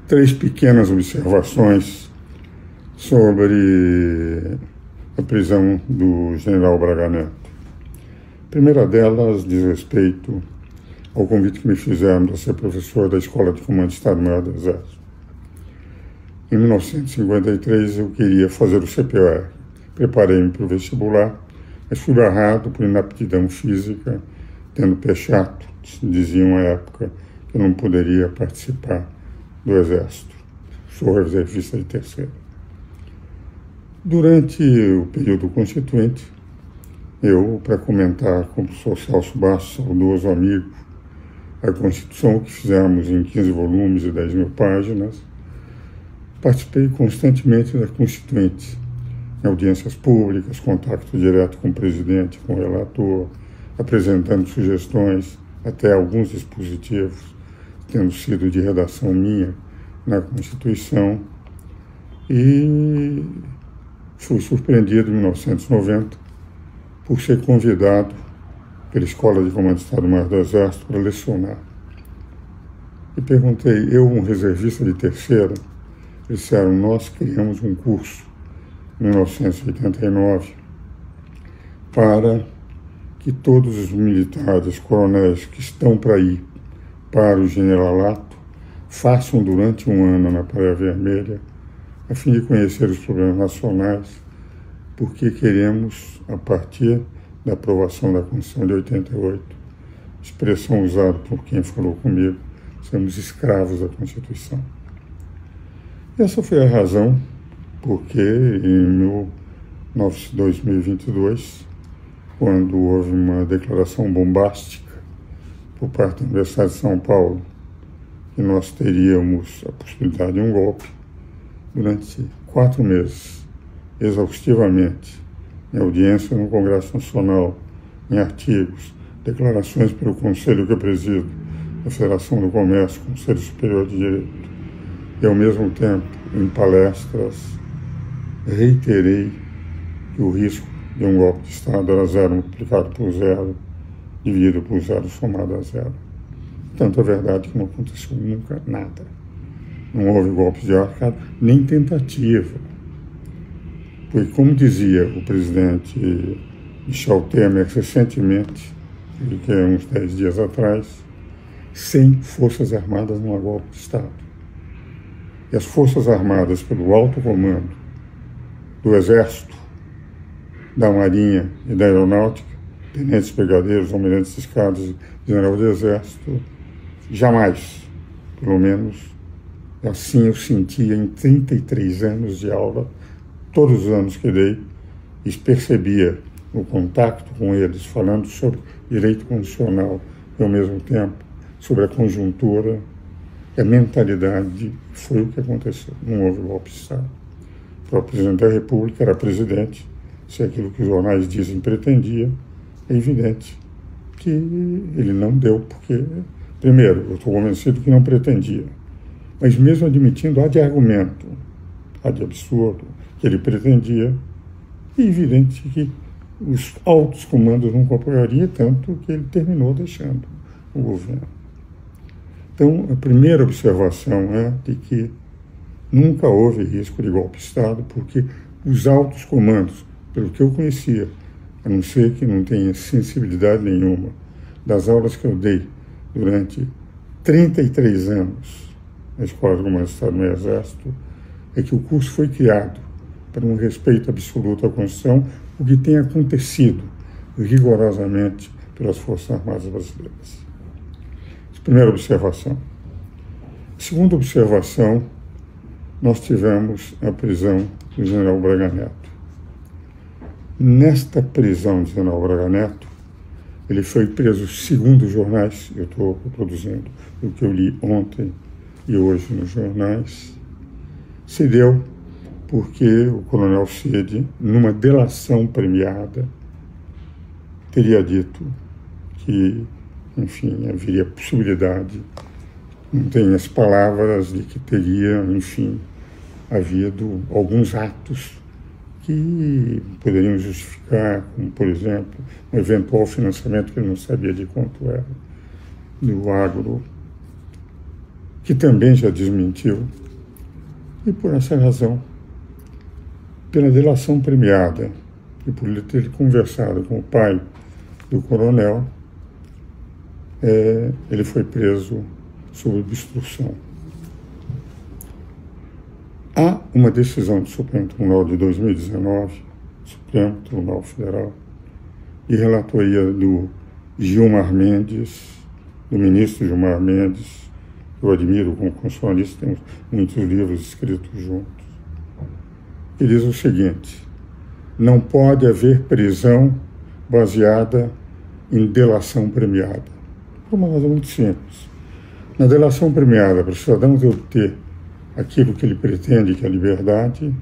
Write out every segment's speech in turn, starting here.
Três pequenas observações sobre a prisão do general Braga Neto. A primeira delas diz respeito ao convite que me fizeram para ser professor da Escola de Comando de Estado-Maior do Exército. Em 1953 eu queria fazer o CPOR. Preparei-me para o vestibular, mas fui barrado por inaptidão física, tendo pé chato. Diziam à época que eu não poderia participar do Exército. Sou reservista de terceira. Durante o período constituinte, eu, para comentar com o professor Celso Bastos, saudoso amigo, a Constituição que fizemos em 15 volumes e 10 mil páginas, participei constantemente da Constituinte, em audiências públicas, contato direto com o presidente, com o relator, apresentando sugestões, até alguns dispositivos, tendo sido de redação minha na Constituição, e fui surpreendido em 1990 por ser convidado pela Escola de Comando de Estado-Maior do Exército para lecionar. E perguntei, eu, um reservista de terceira, eles disseram, nós criamos um curso em 1989 para que todos os militares, coronéis que estão para ir para o generalato façam durante um ano na Praia Vermelha, a fim de conhecer os problemas nacionais, porque queremos, a partir da aprovação da Constituição de 88, expressão usada por quem falou comigo, somos escravos da Constituição. Essa foi a razão porque em 2022, quando houve uma declaração bombástica por parte da Universidade de São Paulo, que nós teríamos a possibilidade de um golpe, durante 4 meses, exaustivamente, em audiência no Congresso Nacional, em artigos, declarações pelo Conselho que eu presido, da Federação do Comércio, Conselho Superior de Direito, e ao mesmo tempo, em palestras, reiterei que o risco de um golpe de Estado era 0 multiplicado por 0, dividido por 0 somado a 0. Tanto é verdade que não aconteceu nunca nada. Não houve golpe de Estado, nem tentativa. Porque, como dizia o presidente Michel Temer recentemente, que é uns 10 dias atrás, sem Forças Armadas não há golpe de Estado. E as Forças Armadas, pelo alto comando do Exército, da Marinha e da Aeronáutica, tenentes brigadeiros, almirantes de escadas e general do Exército, jamais, pelo menos assim eu sentia em 33 anos de aula, todos os anos que dei, e percebia o contato com eles, falando sobre direito constitucional e, ao mesmo tempo, sobre a conjuntura e a mentalidade, foi o que aconteceu. Não houve golpe de Estado. O próprio presidente da República era presidente, se aquilo que os jornais dizem pretendia, é evidente que ele não deu, porque, primeiro, eu estou convencido que não pretendia, mas mesmo admitindo, há de argumento, há de absurdo, que ele pretendia, é evidente que os altos comandos não apoiariam, tanto que ele terminou deixando o governo. Então, a primeira observação é de que nunca houve risco de golpe de Estado, porque os altos comandos, pelo que eu conhecia, a não ser que não tenha sensibilidade nenhuma, das aulas que eu dei durante 33 anos na Escola de Comando de Estado-Maior do Exército, é que o curso foi criado para um respeito absoluto à Constituição, o que tem acontecido rigorosamente pelas Forças Armadas brasileiras. Primeira observação. Segunda observação, nós tivemos a prisão do general Braga Neto. Nesta prisão do general Braga Neto, ele foi preso, segundo os jornais, eu estou reproduzindo o que eu li ontem e hoje nos jornais, se deu porque o coronel Cid, numa delação premiada, teria dito que, enfim, haveria possibilidade, não tem as palavras, de que teria, enfim, havido alguns atos que poderiam justificar, como, por exemplo, um eventual financiamento que ele não sabia de quanto era, do agro, que também já desmentiu, e por essa razão, pela delação premiada e por ele ter conversado com o pai do coronel, ele foi preso sob obstrução. Há uma decisão do Supremo Tribunal de 2019, Supremo Tribunal Federal, e relatoria do Gilmar Mendes, do ministro Gilmar Mendes, que eu admiro como constitucionalista, temos muitos livros escritos juntos. Ele diz o seguinte: não pode haver prisão baseada em delação premiada. Por uma razão muito simples. Na delação premiada, para o cidadão obter aquilo que ele pretende, que é a liberdade,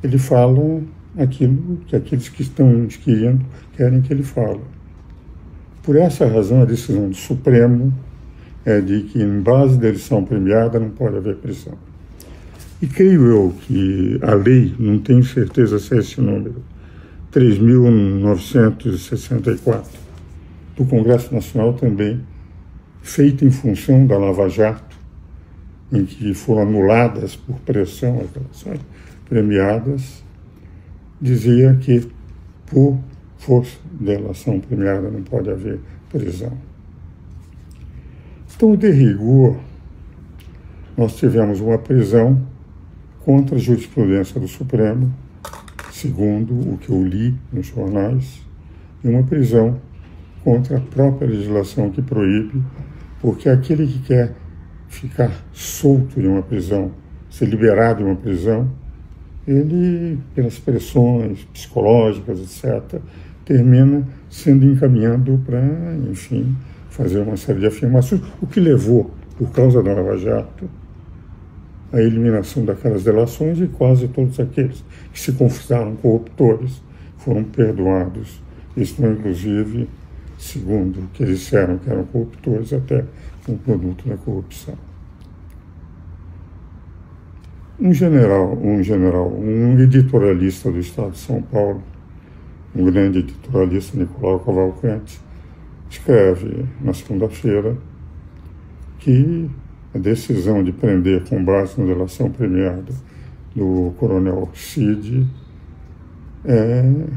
ele fala aquilo que aqueles que estão inquirindo querem que ele fale. Por essa razão, a decisão do Supremo é de que, em base da delação premiada, não pode haver prisão. E creio eu que a lei, não tenho certeza se é esse número, 3.964, do Congresso Nacional também, feita em função da Lava Jato, em que foram anuladas por pressão as delações premiadas, dizia que, por força de delação premiada, não pode haver prisão. Então, de rigor, nós tivemos uma prisão contra a jurisprudência do Supremo, segundo o que eu li nos jornais, e uma prisão contra a própria legislação que proíbe, porque aquele que quer ficar solto de uma prisão, ser liberado de uma prisão, ele, pelas pressões psicológicas, etc., termina sendo encaminhado para, enfim, fazer uma série de afirmações, o que levou, por causa da Lava Jato, a eliminação daquelas delações, e quase todos aqueles que se confessaram corruptores foram perdoados. Estão, inclusive, segundo o que eles disseram que eram corruptores, até um produto da corrupção. Um editorialista do Estado de São Paulo, um grande editorialista, Nicolau Cavalcanti, escreve na segunda-feira que a decisão de prender com base na delação premiada do coronel Cid é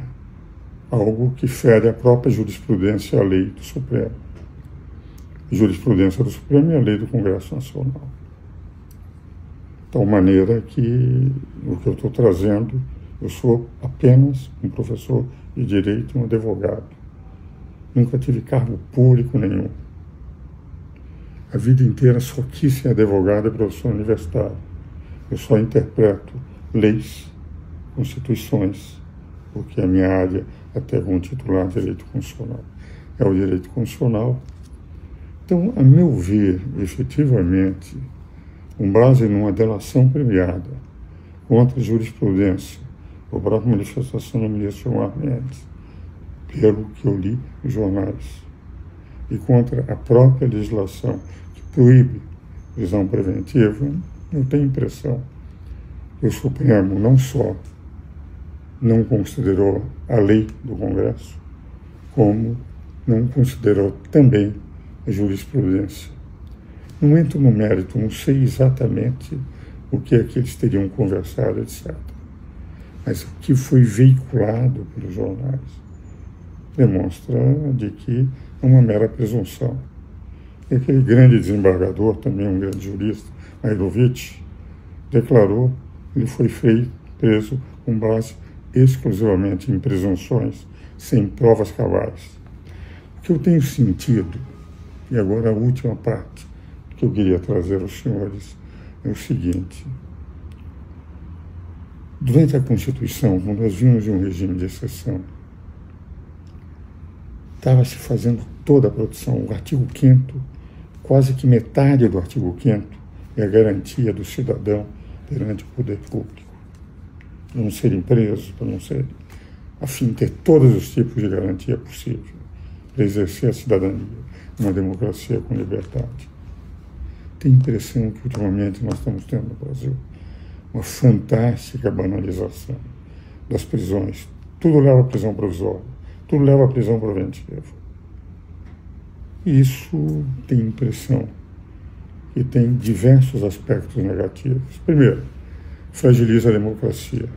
algo que fere a própria jurisprudência e a lei do Supremo. A jurisprudência do Supremo e a lei do Congresso Nacional. De tal maneira que o que eu estou trazendo, eu sou apenas um professor de direito e um advogado. Nunca tive cargo público nenhum. A vida inteira só quis ser advogado e professor universitário. Eu só interpreto leis, constituições, porque a minha área, até com titular direito constitucional, é o direito constitucional. Então, a meu ver, efetivamente, com base numa delação premiada contra a jurisprudência, a própria manifestação do ministro Gilmar Mendes, pelo que eu li nos jornais, e contra a própria legislação que proíbe prisão preventiva, eu tenho a impressão que o Supremo não só não considerou a lei do Congresso, como não considerou também a jurisprudência. Não entro no mérito, não sei exatamente o que é que eles teriam conversado, etc. Mas o que foi veiculado pelos jornais demonstra de que é uma mera presunção. E aquele grande desembargador, também um grande jurista, Mairovitch, declarou que ele foi preso com base exclusivamente em presunções, sem provas cabais. O que eu tenho sentido, e agora a última parte que eu queria trazer aos senhores, é o seguinte: durante a Constituição, quando nós vimos um regime de exceção, estava se fazendo toda a produção. O artigo 5º, quase que metade do artigo 5º, é a garantia do cidadão perante o poder público, para não serem presos, para não serem, a fim de ter todos os tipos de garantia possível, para exercer a cidadania, uma democracia com liberdade. Tenho a impressão que ultimamente nós estamos tendo no Brasil uma fantástica banalização das prisões. Tudo leva à prisão provisória, tudo leva à prisão preventiva. E isso, tenho a impressão que tem diversos aspectos negativos. Primeiro, fragiliza a democracia.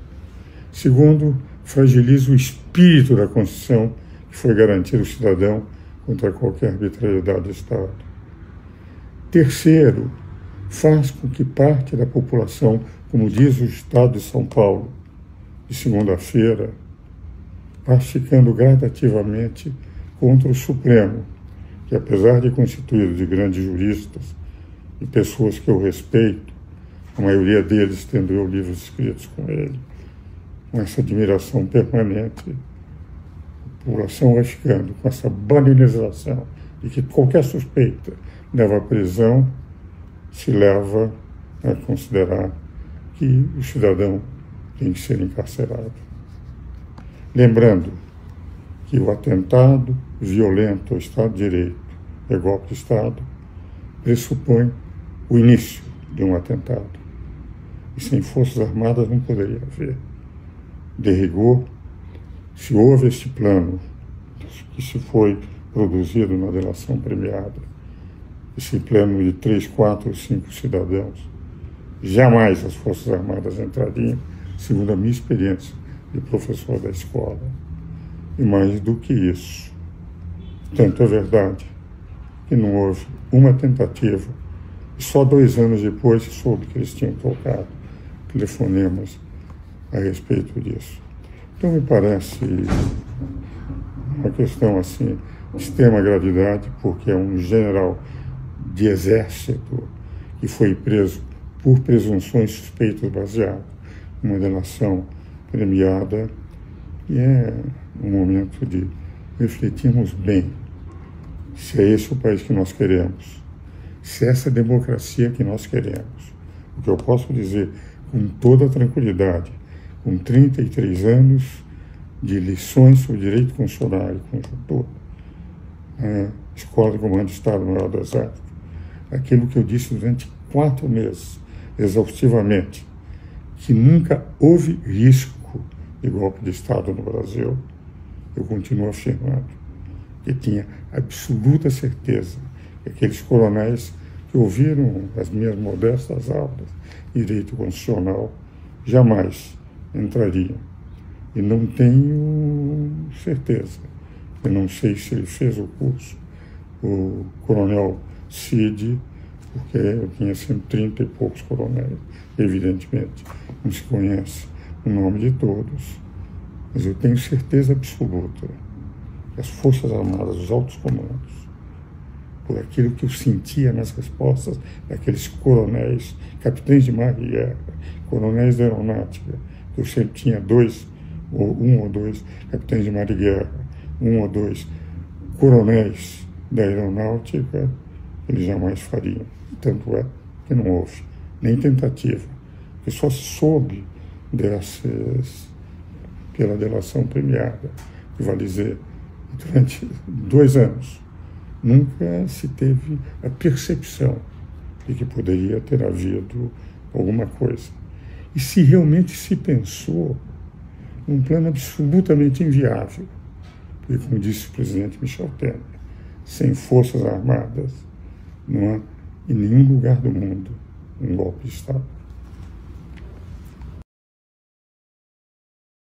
Segundo, fragiliza o espírito da Constituição, que foi garantir ao cidadão contra qualquer arbitrariedade do Estado. Terceiro, faz com que parte da população, como diz o Estado de São Paulo, de segunda-feira, vá ficando gradativamente contra o Supremo, que apesar de constituído de grandes juristas e pessoas que eu respeito, a maioria deles tendo eu livros escritos com ele, com essa admiração permanente, a população vai ficando com essa banalização de que qualquer suspeita leva à prisão, se leva a considerar que o cidadão tem que ser encarcerado. Lembrando que o atentado violento ao Estado de Direito e golpe de Estado pressupõe o início de um atentado. E sem Forças Armadas não poderia haver. De rigor, se houve este plano que se foi produzido na delação premiada, esse plano de 3, 4 ou 5 cidadãos, jamais as Forças Armadas entrariam, segundo a minha experiência de professor da escola. E mais do que isso, tanto é verdade que não houve uma tentativa, e só 2 anos depois se soube que eles tinham trocado telefonemas a respeito disso. Então me parece uma questão assim de extrema gravidade, porque é um general de exército que foi preso por presunções suspeitas baseadas numa delação premiada, e é um momento de refletirmos bem se é esse o país que nós queremos, se é essa democracia que nós queremos. O que eu posso dizer com toda tranquilidade, com 33 anos de lições sobre direito constitucional e conjuntura, Escola de Comando do Estado-Maior do Exército, aquilo que eu disse durante 4 meses, exaustivamente, que nunca houve risco de golpe de Estado no Brasil, eu continuo afirmando que tinha absoluta certeza que aqueles coronéis que ouviram as minhas modestas aulas de direito constitucional jamais entrariam. E não tenho certeza. Eu não sei se ele fez o curso, o coronel Cid, porque eu tinha 130 e poucos coronéis, evidentemente, não se conhece o nome de todos, mas eu tenho certeza absoluta que as Forças Armadas, os altos comandos, por aquilo que eu sentia nas respostas daqueles coronéis, capitães de mar de guerra, coronéis da aeronáutica, que eu sempre tinha 1 ou 2 capitães de mar de guerra, 1 ou 2 coronéis da aeronáutica, eles jamais fariam. Tanto é que não houve nem tentativa, que só se soube pela delação premiada, que vale dizer, durante 2 anos, nunca se teve a percepção de que poderia ter havido alguma coisa. E se realmente se pensou num plano absolutamente inviável, porque, como disse o presidente Michel Temer, sem Forças Armadas não há em nenhum lugar do mundo um golpe de Estado.